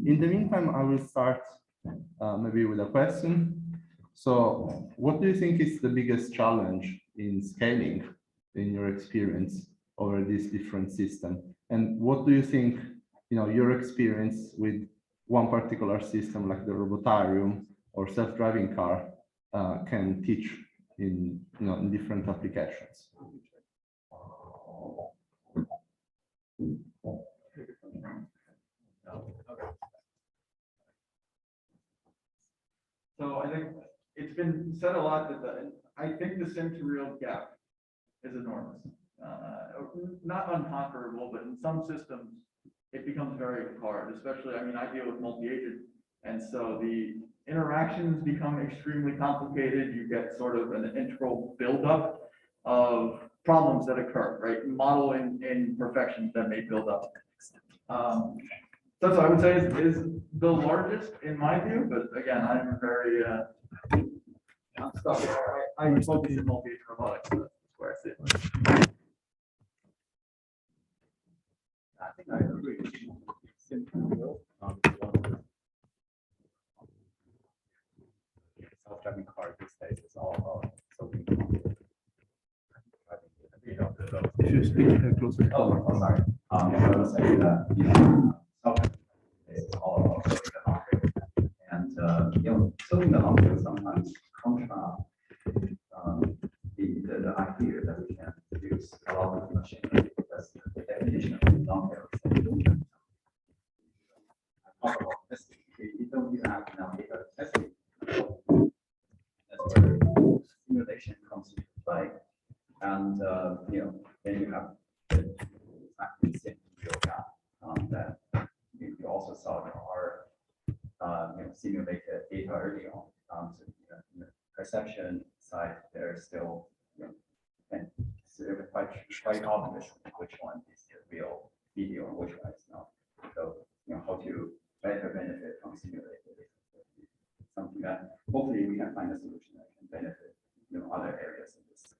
In the meantime, I will start maybe with a question. So what do you think is the biggest challenge in scaling in your experience over this different system? And what do you think, your experience with one particular system like the Robotarium or self-driving car can teach in, in different applications? So I think it's been said a lot that I think the sim to real gap is enormous. Not unconquerable, but in some systems it becomes very hard, especially, I deal with multi-agent, and so the interactions become extremely complicated. You get sort of an integral buildup of problems that occur, right? Modeling imperfections that may build up. That's what I would say is the largest in my view, but again, I'm very, I'm stuck. I focus in multi-agent robotics, so that's where I sit. I think I agree. Self-driving car these days is all about solving problems. If you speak closer. Oh, sorry. I was saying that self-driving is all about solving the conflict, and solving the conflict sometimes contrast the idea that we can use a lot of machinery as the definition of non-error. Talk about testing. We don't even have enough data testing. That's where simulation comes into play, and then you have the exactly same real gap that you also saw in our simulated data early on. So in the perception side, there's still and it's quite obvious which one is the real video and which one is not. So how to better benefit from simulated data. Something that hopefully we can find a solution that can benefit other areas of this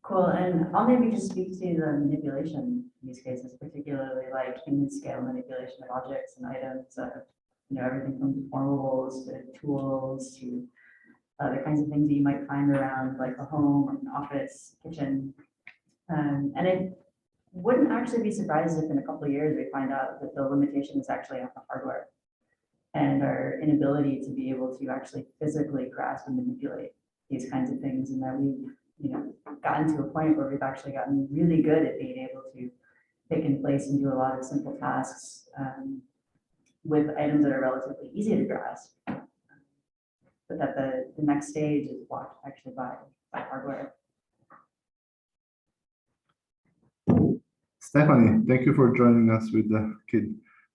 Cool, and I'll maybe just speak to the manipulation use cases, particularly like human scale manipulation of objects and items, everything from deformables to tools to other kinds of things that you might find around like a home, an office, kitchen. And I wouldn't actually be surprised if in a couple of years we find out that the limitation is actually on the hardware and our inability to be able to actually physically grasp and manipulate these kinds of things, and that we've gotten to a point where we've actually gotten really good at being able to pick and place and do a lot of simple tasks with items that are relatively easy to grasp, but that the next stage is blocked actually by hardware. Stephanie, thank you for joining us with the kid.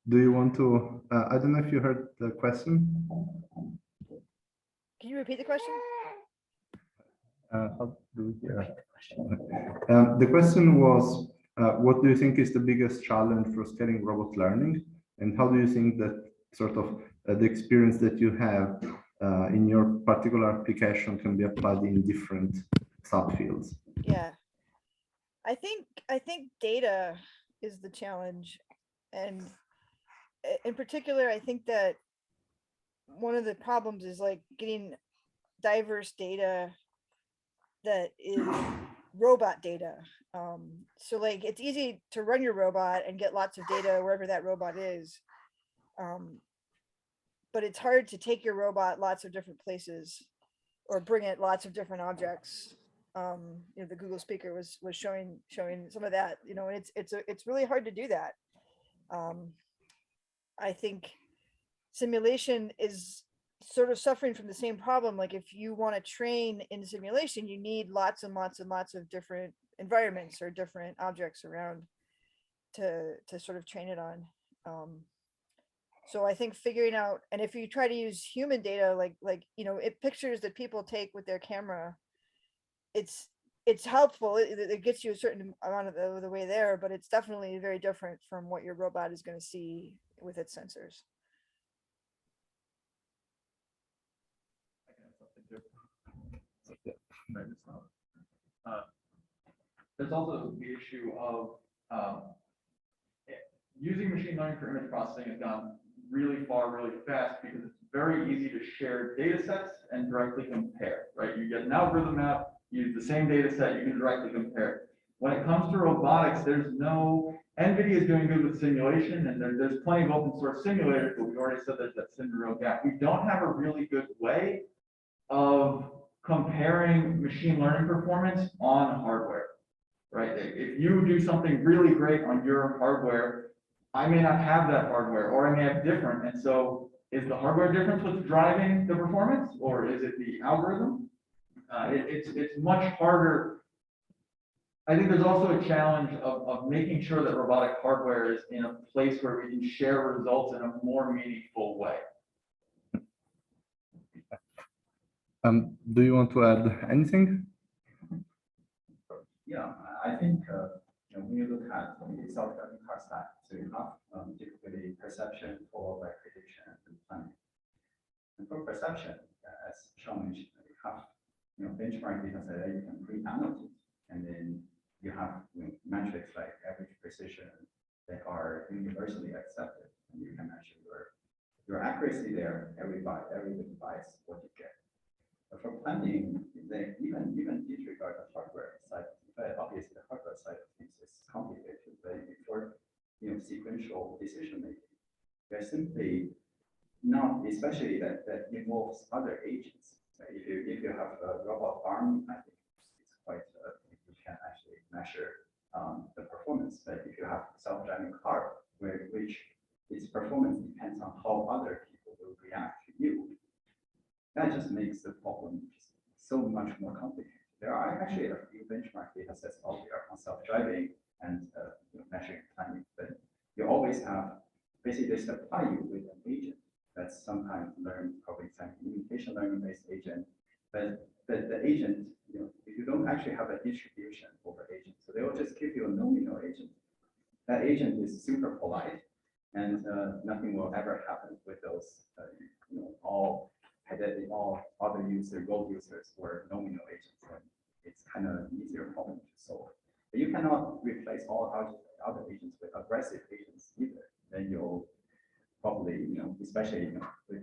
Do you want to, I don't know if you heard the question. Can you repeat the question? How do we hear? The question was, what do you think is the biggest challenge for scaling robot learning? And how do you think that sort of the experience that you have in your particular application can be applied in different subfields? Yeah, I think data is the challenge, and in particular, I think that one of the problems is like getting diverse data that is robot data. So like it's easy to run your robot and get lots of data wherever that robot is. But it's hard to take your robot lots of different places or bring it lots of different objects. The Google speaker was showing some of that, and it's really hard to do that. I think simulation is sort of suffering from the same problem. Like if you want to train in simulation, you need lots and lots and lots of different environments or different objects around to sort of train it on. So I think figuring out, and if you try to use human data, like pictures that people take with their camera, it's helpful. It gets you a certain amount of the way there, but it's definitely very different from what your robot is going to see with its sensors. there's also the issue of using machine learning for image processing has gone really far, really fast because it's very easy to share data sets and directly compare, right? You get an algorithm out, use the same data set, you can directly compare. When it comes to robotics, there's no, NVIDIA is doing good with simulation, and there's plenty of open source simulators, but we already said that that's in the real gap. We don't have a really good way of comparing machine learning performance on hardware, right? If you do something really great on your hardware, I may not have that hardware, or I may have different. And so is the hardware difference what's driving the performance, or is it the algorithm? It's much harder. I think there's also a challenge of making sure that robotic hardware is in a place where we can share results in a more meaningful way. Do you want to add anything? Yeah, I think when you look at the self-driving car stack, so you have typically perception followed by prediction and planning. And for perception, as Sean mentioned, you have benchmark data set that you can pre-annotate, and then you have metrics like average precision that are universally accepted, and you can measure your accuracy there every device what you get. But for planning, they even disregard the hardware side. But obviously, the hardware side of things is complicated. But for sequential decision making, there's simply not, especially that involves other agents. If you have a robot arm, I think it's quite you can actually measure the performance. But if you have a self-driving car, which its performance depends on how other people will react to you, that just makes the problem just so much more complicated. There are actually a few benchmark data sets out there on self-driving and measuring planning, but you always have basically they supply you with an agent that's sometimes learned, probably some communication learning-based agent, but the agent, if you don't actually have a distribution over agents, so they will just give you a nominal agent. That agent is super polite, and nothing will ever happen with those, all other road users were nominal agents, and it's kind of an easier problem to solve. But you cannot replace all other agents with aggressive agents either. Then you'll probably, especially with,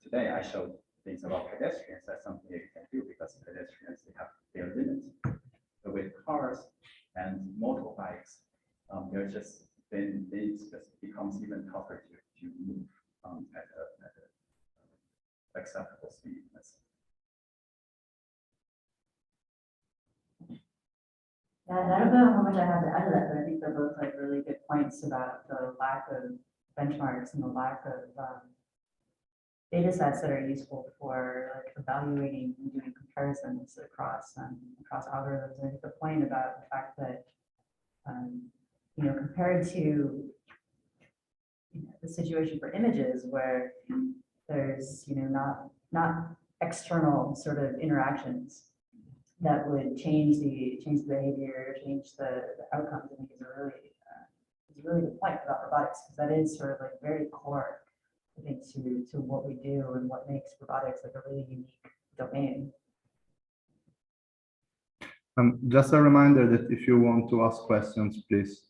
today I showed things about pedestrians. That's something that you can do because pedestrians, they have their limits. But with cars and motorbikes, they're just then it just becomes even tougher to move at a acceptable speed. Yeah, and I don't know how much I have to add to that, but I think they're both like really good points about the lack of benchmarks and the lack of data sets that are useful for like evaluating and doing comparisons across algorithms. And the point about the fact that compared to the situation for images where there's not external sort of interactions that would change the behavior, change the outcomes. I think is a really good point about robotics, because that is sort of like very core, I think, to what we do and what makes robotics like a really unique domain. Just a reminder that if you want to ask questions, please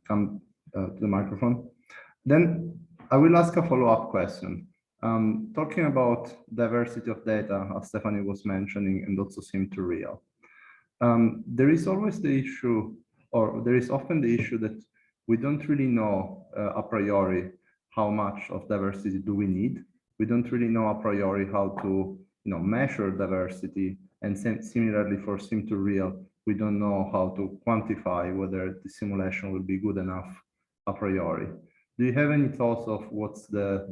come to the microphone. Then I will ask a follow-up question. Talking about diversity of data, as Stephanie was mentioning, and also sim2real. There is always the issue, or there is often the issue that we don't really know a priori how much of diversity do we need. We don't really know a priori how to measure diversity, and similarly for sim2real, we don't know how to quantify whether the simulation will be good enough a priori. Do you have any thoughts of what's the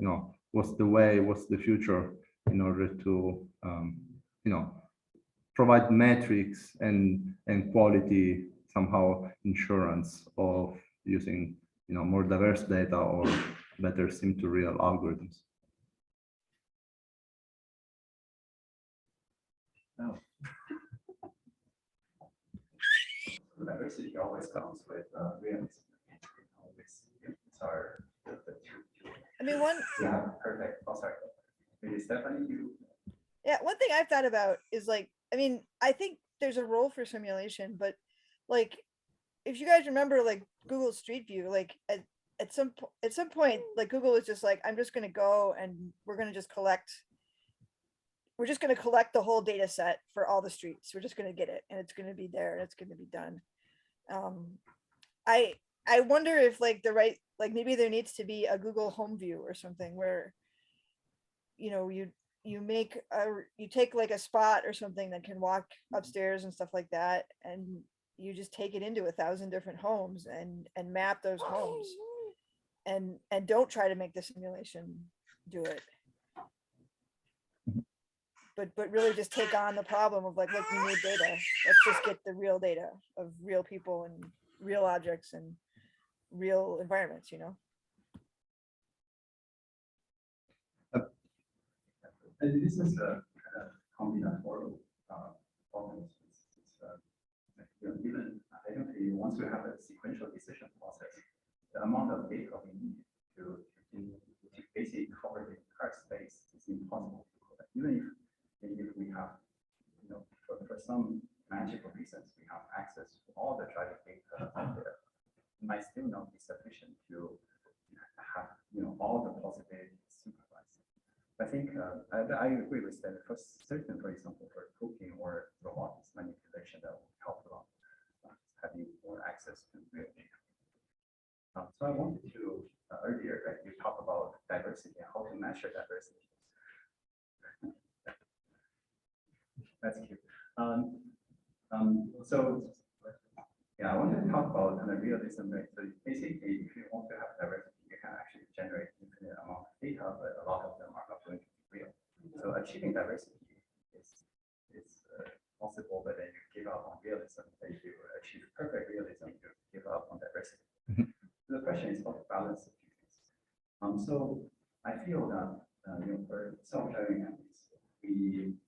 future in order to provide metrics and quality somehow insurance of using more diverse data or better sim2real algorithms? No. Diversity always comes with realism. It's our the two. I mean, one. Yeah, perfect. Oh, sorry. Maybe Stephanie, you. Yeah, one thing I've thought about is like, I mean, I think there's a role for simulation, but like, if you guys remember, like Google Street View, like at some point, like Google was just like, I'm just going to go and we're going to just collect the whole data set for all the streets. We're just going to get it, and it's going to be there, and it's going to be done. I wonder if like maybe there needs to be a Google Home View or something where, you know, you take like a spot or something that can walk upstairs and stuff like that, and you just take it into 1,000 different homes and map those homes, and don't try to make the simulation do it. But really just take on the problem of like, look, we need data. Let's just get the real data of real people and real objects and real environments, you know? And this is a kind of combinatorial problem. Even I don't think once we have a sequential decision process, the amount of data we need to basically cover the entire space is impossible to collect. Even if we have, you know, for some magical reasons, we have access to all the driving data out there, it might still not be sufficient to have, you know, all the possibilities supervised. I think I agree with that. For certain, for example, for cooking or robotics manipulation, that will help a lot, having more access to real data. So I wanted to earlier, right, you talk about diversity and how to measure diversity. That's cute. So yeah, I want to talk about kind of realism, right? So basically, if you want to have diversity, you can actually generate infinite amount of data, but a lot of them are not going to be real. So achieving diversity is possible, but then you give up on realism. If you achieve perfect realism, you give up on diversity. So the question is how to balance the two things. So I feel that you know, for self-driving companies, we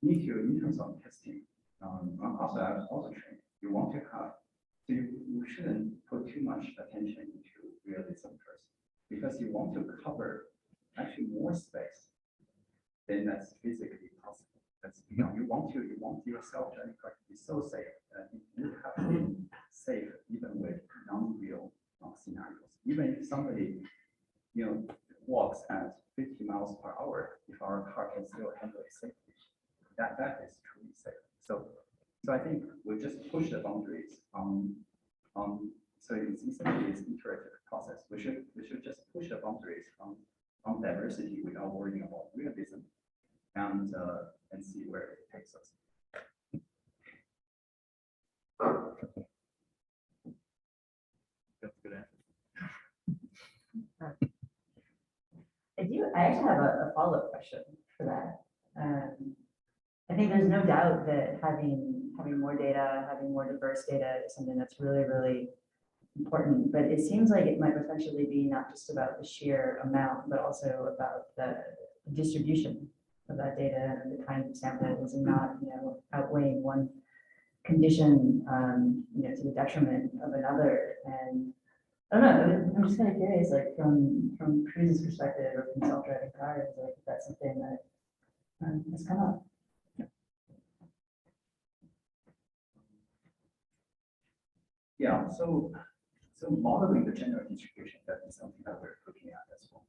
need to, in terms of testing, also training, you want to have, so you shouldn't put too much attention into realism first, because you want to cover actually more space than that's physically possible. That's, you know, you want your self-driving car to be so safe that it would have been safe even with non-real scenarios. Even if somebody, you know, walks at 50 miles per hour, if our car can still handle it safely, that is truly safe. So I think we just push the boundaries so it's essentially it's iterative process. We should just push the boundaries on diversity without worrying about realism, and see where it takes us. That's a good answer. I actually have a follow-up question for that. I think there's no doubt that having more data, having more diverse data is something that's really, really important. But it seems like it might potentially be not just about the sheer amount, but also about the distribution of that data and the kind of samples, and not, you know, outweighing one condition, you know, to the detriment of another. And I don't know, I'm just kind of curious, like from Cruise's perspective or from self-driving cars, like if that's something that has come up. Yeah, so modeling the general distribution, that is something that we're looking at as well.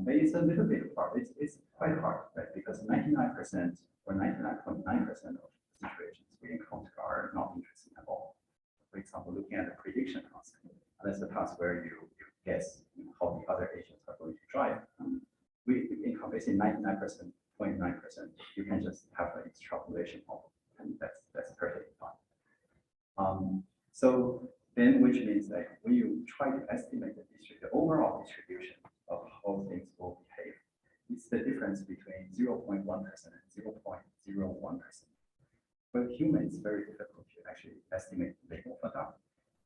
But it's a little bit hard. It's quite hard, right? Because 99% or 99.9% of situations we encounter are not interesting at all. For example, looking at the prediction task, that's the task where you guess how the other agents are going to drive. We encounter basically 99.9%. You can just have an extrapolation model, and that's perfectly fine. So then, which means that when you try to estimate the overall distribution of how things will behave, it's the difference between 0.1% and 0.01%. For humans, it's very difficult to actually estimate the label for that.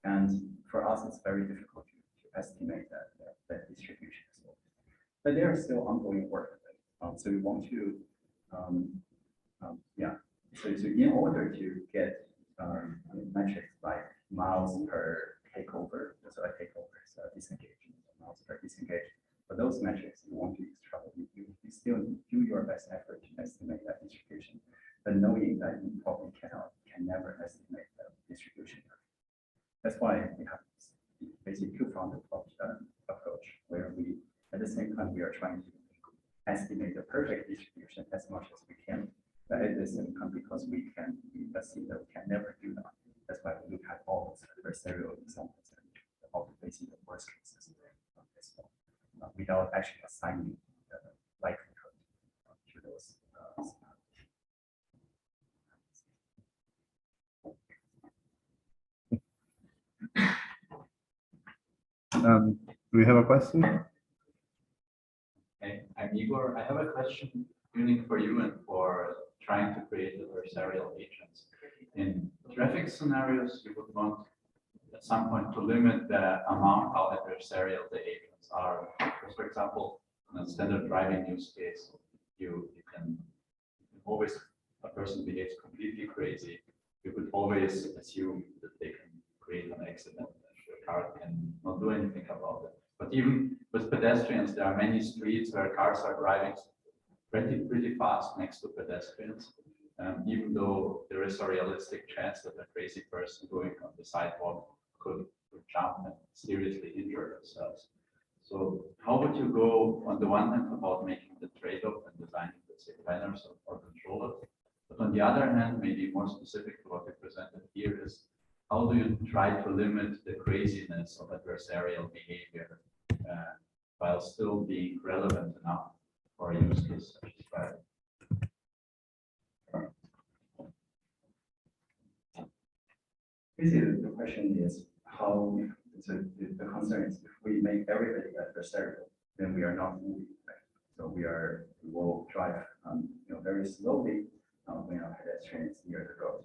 And for us, it's very difficult to estimate that distribution as well. But there is still ongoing work. So we want to, So in order to get metrics like miles per takeover, so a takeover is disengagement, miles per disengagement. For those metrics, you want to extrapolate. You still do your best effort to estimate that distribution, but knowing that you probably can never estimate that distribution. that's why we have basically two-fronted approach, where we, at the same time, we are trying to estimate the perfect distribution as much as we can. But at the same time, because we see that we can never do that. That's why we look at all those adversarial examples and all basically the worst cases as well, without actually assigning the likelihood to those. Do we have a question? Hey, I'm Igor. I have a question unique for you and for trying to create adversarial agents. In traffic scenarios, you would want at some point to limit the amount how adversarial the agents are. Because, for example, in a standard driving use case, you can always, a person behaves completely crazy. You could always assume that they can create an accident and the car can not do anything about it. But even with pedestrians, there are many streets where cars are driving pretty fast next to pedestrians. Even though there is a realistic chance that a crazy person going on the sidewalk could jump and seriously injure themselves. So how would you go on the one hand about making the trade-off and designing, let's say, planners or controllers? But on the other hand, maybe more specific to what you presented here is, how do you try to limit the craziness of adversarial behavior while still being relevant enough for a use case such as driving? Basically, the question is how, the concern is if we make everybody adversarial, then we are not moving, right? So we will drive, very slowly when our pedestrian is near the road.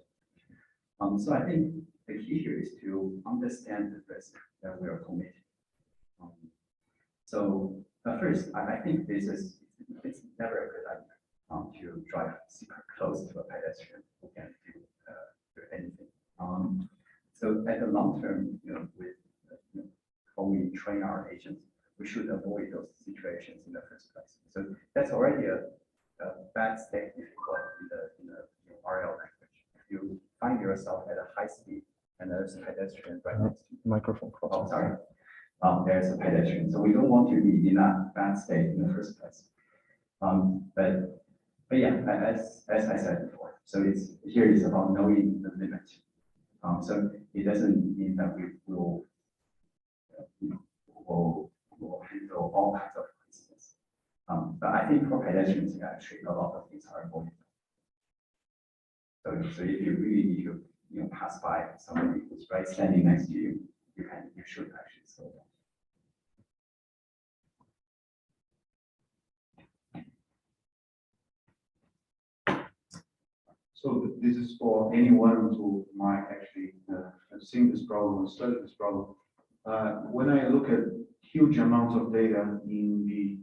So I think the key here is to understand the risk that we are committing. So first, I think it's never a good idea to drive super close to a pedestrian who can do anything. So at the long term, when we train our agents, we should avoid those situations in the first place. So that's already a bad state if you call it in the RL language. If you find yourself at a high speed and there's a pedestrian right next to you. Microphone. Oh, sorry. There's a pedestrian. So we don't want to be in that bad state in the first place. But yeah, as I said before, so here is about knowing the limit. So it doesn't mean that we will handle all kinds of incidents. But I think for pedestrians, actually, a lot of things are avoidable. So if you really need to pass by somebody who's right standing next to you, you should actually slow down. So this is for anyone who might actually have seen this problem or studied this problem. When I look at huge amounts of data in the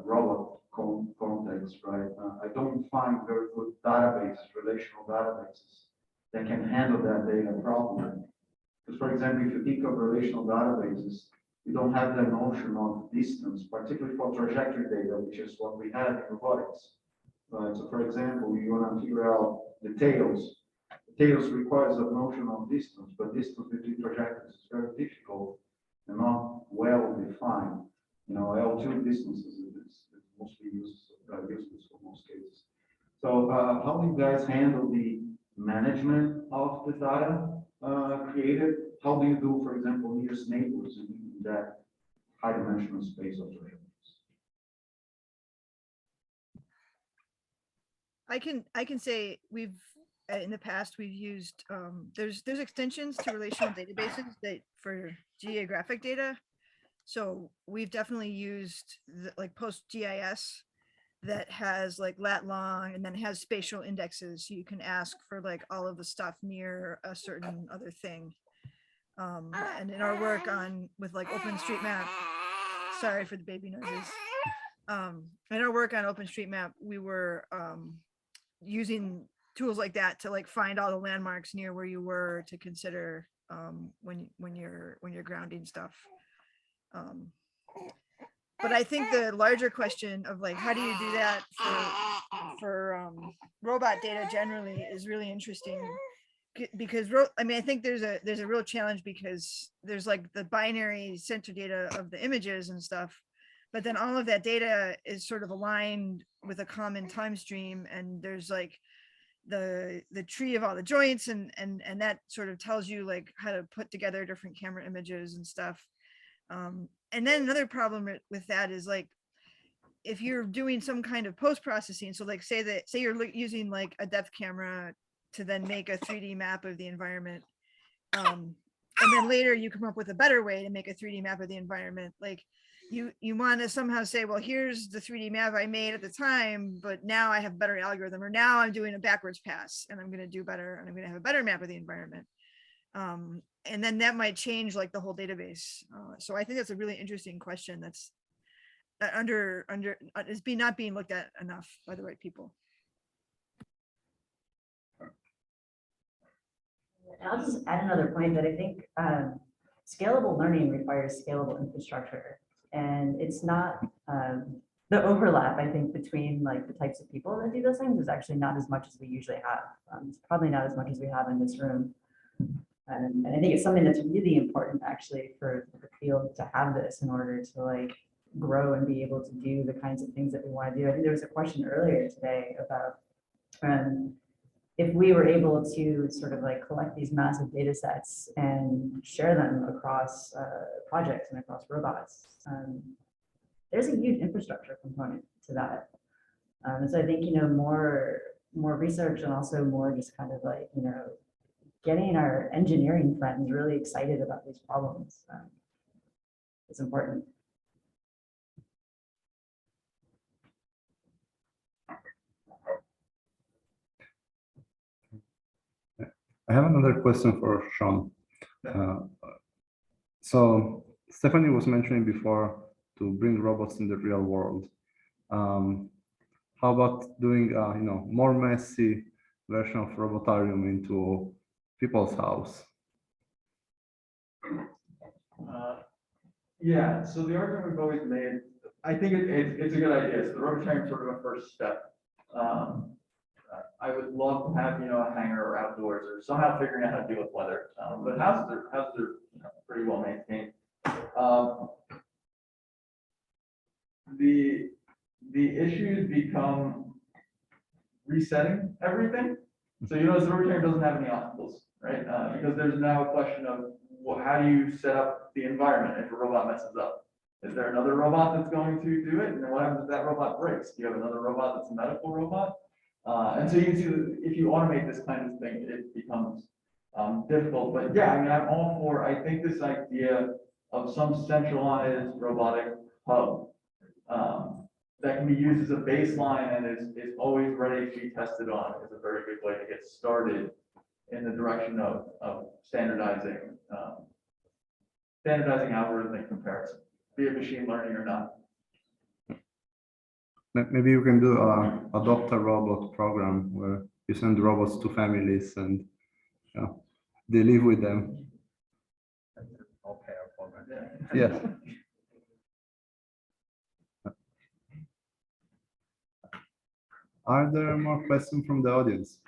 robot context, right, I don't find very good databases, relational databases that can handle that data properly. Because, for example, if you think of relational databases, you don't have the notion of distance, particularly for trajectory data, which is what we have in robotics. Right. So, for example, you want to figure out the tails. The tails requires a notion of distance, but distance between trajectories is very difficult and not well defined. L2 distances is mostly useless for most cases. So, how do you guys handle the management of the data created? How do you do, for example, nearest neighbors in that high-dimensional space of trajectories? I can say we've in the past we've used there's extensions to relational databases that for geographic data. So we've definitely used like PostGIS that has like lat long and then has spatial indexes. So you can ask for like all of the stuff near a certain other thing. And in our work with like OpenStreetMap, sorry for the baby noises. In our work on OpenStreetMap, we were using tools like that to like find all the landmarks near where you were to consider when you're grounding stuff. But I think the larger question of like how do you do that for robot data generally is really interesting, because I mean, I think there's a real challenge because there's like the binary sensor data of the images and stuff, but then all of that data is sort of aligned with a common time stream, and there's like the tree of all the joints, and that sort of tells you like how to put together different camera images and stuff. And then another problem with that is like, if you're doing some kind of post-processing, so like say you're using like a depth camera to then make a 3D map of the environment, and then later you come up with a better way to make a 3D map of the environment, like you want to somehow say, well, here's the 3D map I made at the time, but now I have a better algorithm, or now I'm doing a backwards pass and I'm going to do better, and I'm going to have a better map of the environment. And then that might change like the whole database. So I think that's a really interesting question that's is not being looked at enough by the right people. I'll just add another point that I think scalable learning requires scalable infrastructure, and it's not the overlap, I think, between like the types of people that do those things is actually not as much as we usually have. It's probably not as much as we have in this room. And I think it's something that's really important actually for the field to have this in order to like grow and be able to do the kinds of things that we want to do. I think there was a question earlier today about if we were able to sort of like collect these massive data sets and share them across projects and across robots. There's a huge infrastructure component to that. And so I think, more research and also more just kind of like, getting our engineering friends really excited about these problems. It's important. I have another question for Sean. So Stephanie was mentioning before to bring robots in the real world. How about doing more messy version of Robotarium into people's house? Yeah, so the argument we've always made, I think it's a good idea. So the Robotarium is sort of a first step. I would love to have, a hangar or outdoors or somehow figuring out how to deal with weather. But houses are pretty well maintained. The issues become resetting everything. So, the Robotarium doesn't have any obstacles, right? Because there's now a question of how do you set up the environment if a robot messes up? Is there another robot that's going to do it? And then what happens if that robot breaks? Do you have another robot that's a medical robot? And so you can see that if you automate this kind of thing, it becomes difficult. But yeah, I'm all for, I think this idea of some centralized robotic hub that can be used as a baseline and is always ready to be tested on is a very good way to get started in the direction of standardizing algorithmic comparison, be it machine learning or not. Maybe you can do a adopt a robot program where you send robots to families and they live with them. Yeah. Are there more questions from the audience?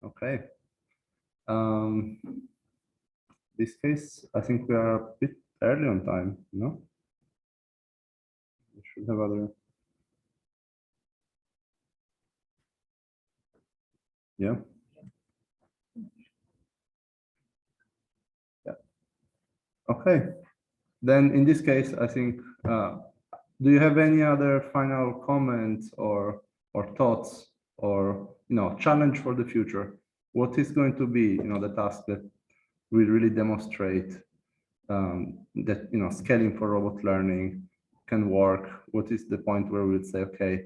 Okay. This case, I think we are a bit early on time, no? We should have other. Yeah. Yeah. Okay. Then in this case, I think, do you have any other final comments or thoughts or challenge for the future? What is going to be the task that will really demonstrate that scaling for robot learning can work? What is the point where we would say, okay,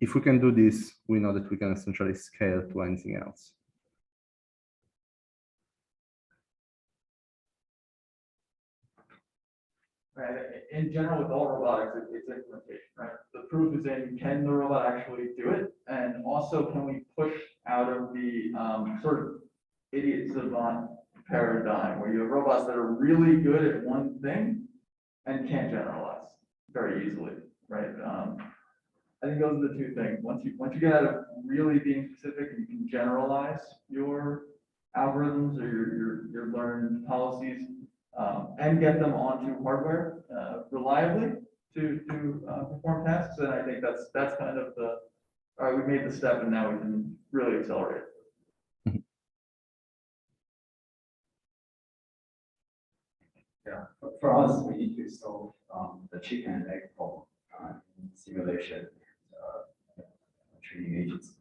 if we can do this, we know that we can essentially scale to anything else? Right. In general, with all robotics, it's implementation, right? The proof is in, can the robot actually do it? And also, can we push out of the sort of idiot savant paradigm where you have robots that are really good at one thing and can't generalize? very easily, right? I think those are the two things. Once you get out of really being specific, you can generalize your algorithms or your learned policies, and get them onto hardware reliably to perform tasks. And I think that's kind of the, all right, we made the step and now we can really accelerate. Yeah, for us, we need to solve the chicken and egg problem in simulation, training agents.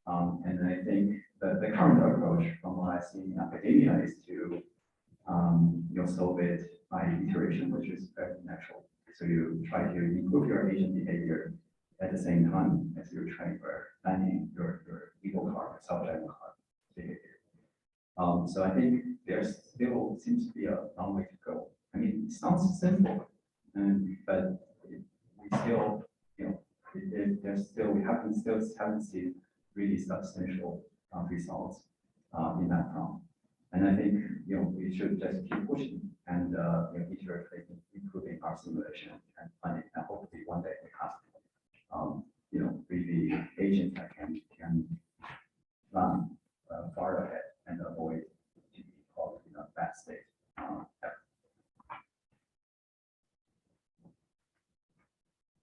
And I think that the current approach from what I see in academia is to solve it by iteration, which is very natural. So you try to improve your agent behavior at the same time as you're trying to planning your legal car, self-driving car behavior. So I think there still seems to be a long way to go. I mean, it sounds simple, but we still, we haven't seen really substantial results in that front. And I think we should just keep pushing and iteratively improving our simulation and planning, and hopefully one day we have really agents that can run far ahead and avoid to be called in a bad state.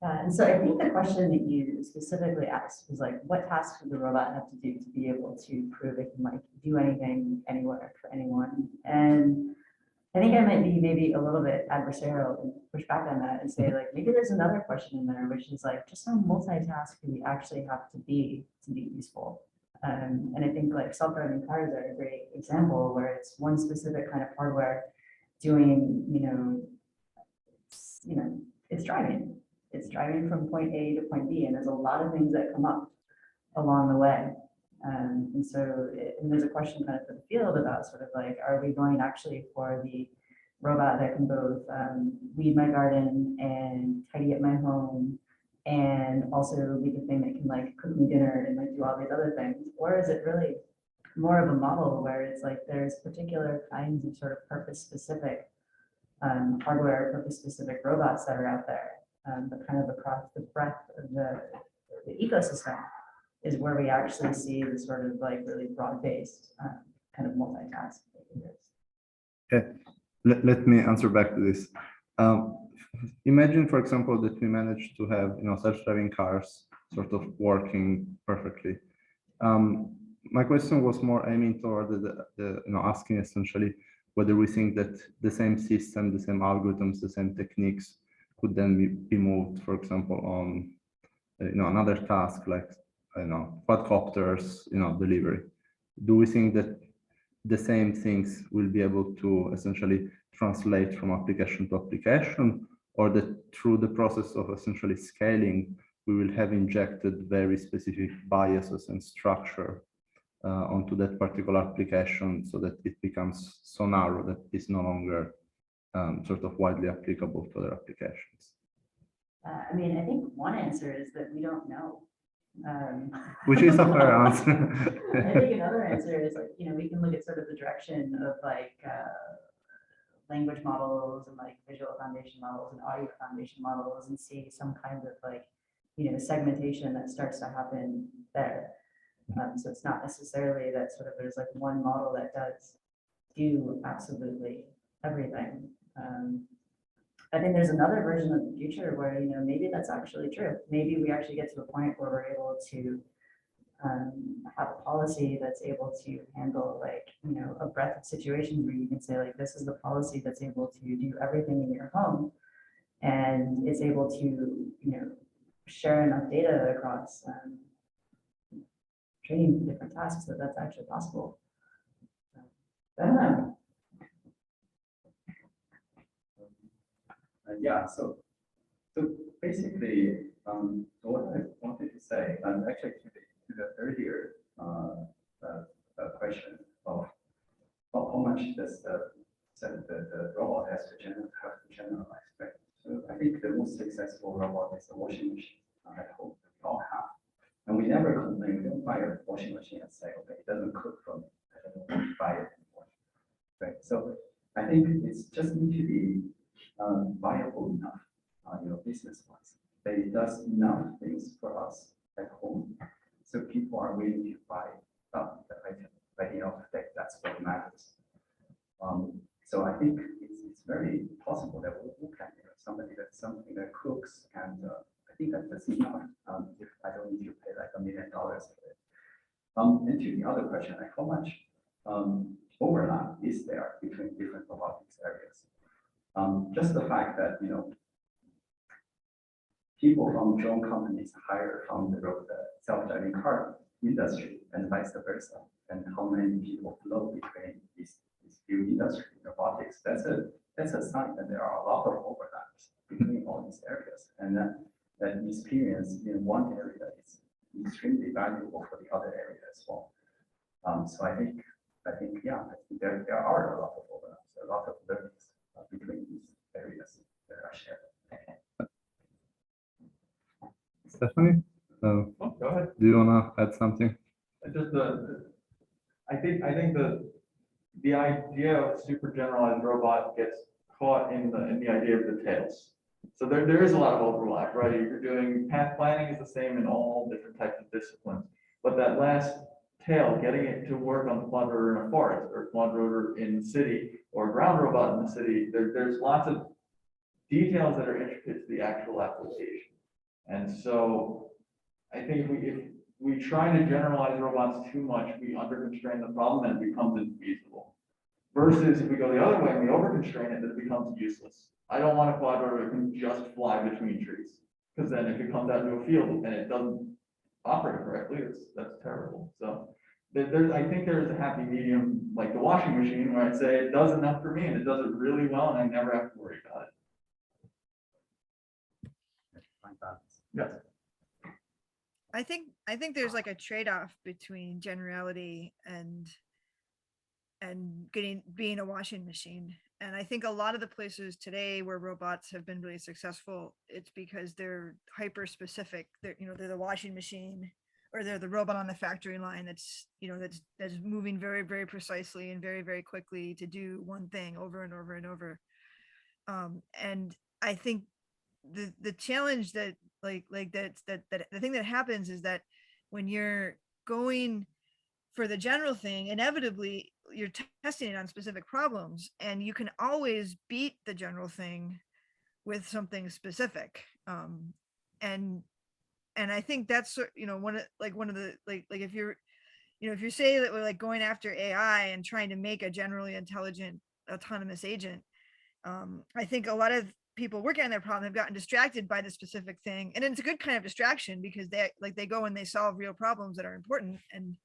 And so I think the question that you specifically asked was like, what tasks would the robot have to do to be able to prove it can like do anything anywhere for anyone? And I think I might be maybe a little bit adversarial and push back on that and say like, maybe there's another question in there, which is like, just how multitask do we actually have to be useful? And I think like self-driving cars are a great example where it's one specific kind of hardware doing, it's driving. It's driving from point A to point B, and there's a lot of things that come up along the way. And so there's a question kind of for the field about sort of like, are we going actually for the robot that can both weed my garden and tidy up my home and also be the thing that can like cook me dinner and like do all these other things? Or is it really more of a model where it's like there's particular kinds of sort of purpose-specific hardware, purpose-specific robots that are out there, but kind of across the breadth of the ecosystem is where we actually see the sort of like really broad-based kind of multitask behaviors. Okay, let me answer back to this. Imagine, for example, that we managed to have self-driving cars sort of working perfectly. My question was more aiming toward the asking essentially whether we think that the same system, the same algorithms, the same techniques could then be moved, for example, on another task like quadcopters, delivery. Do we think that the same things will be able to essentially translate from application to application, or that through the process of essentially scaling, we will have injected very specific biases and structure onto that particular application so that it becomes so narrow that it's no longer sort of widely applicable to other applications? I mean, I think one answer is that we don't know. Which is a fair answer. I think another answer is like, we can look at sort of the direction of like language models and like visual foundation models and audio foundation models and see some kind of like, segmentation that starts to happen there. So it's not necessarily that sort of there's like one model that does do absolutely everything. I think there's another version of the future where, maybe that's actually true. Maybe we actually get to a point where we're able to have a policy that's able to handle like, a breadth of situations where you can say like, this is the policy that's able to do everything in your home. And it's able to, share enough data across training different tasks that that's actually possible. I don't know. Yeah, so basically, what I wanted to say, actually to the earlier question of how much does the robot have to generalize, right? So I think the most successful robot is the washing machine at home that we all have. And we never complain, we don't buy a washing machine and say, okay, it doesn't cook for me, I don't want to buy it anymore. Right. So I think it's just need to be viable enough business-wise. But it does enough things for us at home. So people are willing to buy the item. But that's what matters. So I think it's very possible that we'll look at something that cooks, and I think that's enough. If I don't need to pay like $1 million for it. And to the other question, like how much overlap is there between different robotics areas? Just the fact that people from drone companies hire from the self-driving car industry and vice versa, and how many people flow between these few industry robotics. That's a sign that there are a lot of overlaps between all these areas, and that experience in one area is extremely valuable for the other area as well. So I think there are a lot of overlaps, a lot of learnings between these areas that are shared. Stephanie, Oh, go ahead. do you want to add something? Just I think the idea of super generalized robot gets caught in the idea of the tails. So there is a lot of overlap, right? You're doing path planning is the same in all different types of disciplines, but that last tail, getting it to work on the quad rotor in a forest or quad rotor in the city or a ground robot in the city, there's lots of details that are intricate to the actual application. And so I think if we try to generalize robots too much, we under-constrain the problem and it becomes infeasible. Versus if we go the other way and we over-constrain it, then it becomes useless. I don't want a quad rotor that can just fly between trees, because then if it comes out into a field and it doesn't operate correctly, that's terrible. So I think there's a happy medium, like the washing machine, where I'd say it does enough for me and it does it really well and I never have to worry about it. Yes. I think there's like a trade-off between generality and being a washing machine. And I think a lot of the places today where robots have been really successful, it's because they're hyper specific. They're the washing machine, or they're the robot on the factory line that's moving very, very precisely and very, very quickly to do one thing over and over and over. And I think the challenge that the thing that happens is that when you're going for the general thing, inevitably you're testing it on specific problems, and you can always beat the general thing with something specific. And I think that's one of the if you're if you say that we're like going after AI and trying to make a generally intelligent autonomous agent, I think a lot of people working on their problem have gotten distracted by the specific thing, and it's a good kind of distraction because they go and they solve real problems that are important, and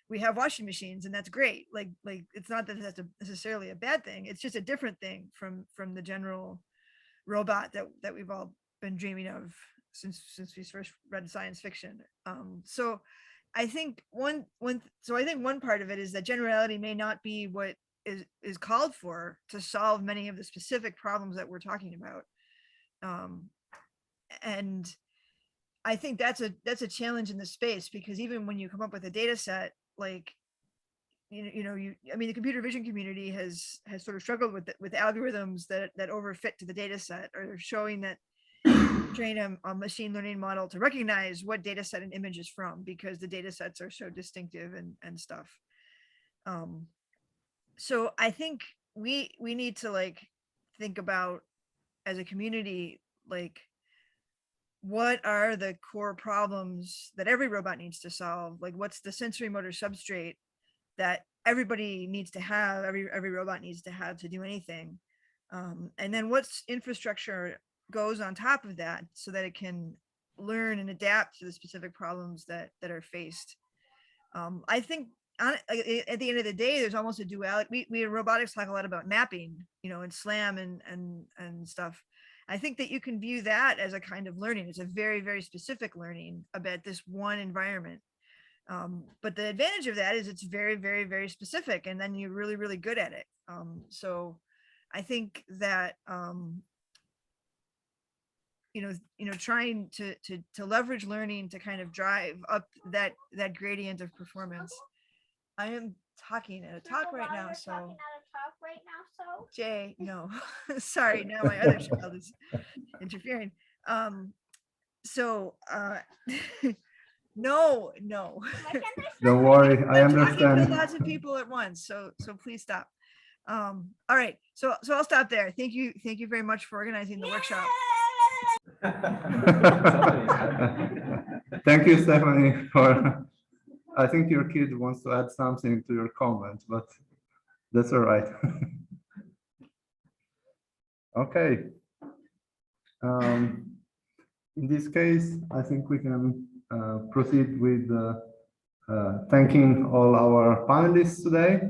we have washing machines, and that's great. Like it's not that that's necessarily a bad thing. It's just a different thing from the general robot that we've all been dreaming of since we first read science fiction. So I think one part of it is that generality may not be what is called for to solve many of the specific problems that we're talking about. And I think that's a challenge in the space, because even when you come up with a data set, like the computer vision community has sort of struggled with algorithms that overfit to the data set, or showing that train a machine learning model to recognize what data set an image is from, because the data sets are so distinctive and stuff. So I think we need to think about, as a community, what are the core problems that every robot needs to solve? What's the sensory motor substrate that everybody needs to have, every robot needs to have to do anything? And then what's infrastructure goes on top of that so that it can learn and adapt to the specific problems that are faced. I think at the end of the day, there's almost a duality. We in robotics talk a lot about mapping, and SLAM and stuff. I think that you can view that as a kind of learning. It's a very, very specific learning about this one environment. But the advantage of that is it's very, very, very specific, and then you're really, really good at it. So I think that trying to leverage learning to kind of drive up that gradient of performance. I am talking at a talk right now, so Jay, no, sorry, now my other child is interfering. So, no. Don't worry, I I'm talking to understand. lots of people at once, so please stop. All right, so I'll stop there. Thank you very much for organizing the workshop. Thank you, Stephanie, for, I think your kid wants to add something to your comment, but that's all right. Okay. In this case, I think we can proceed with thanking all our panelists today.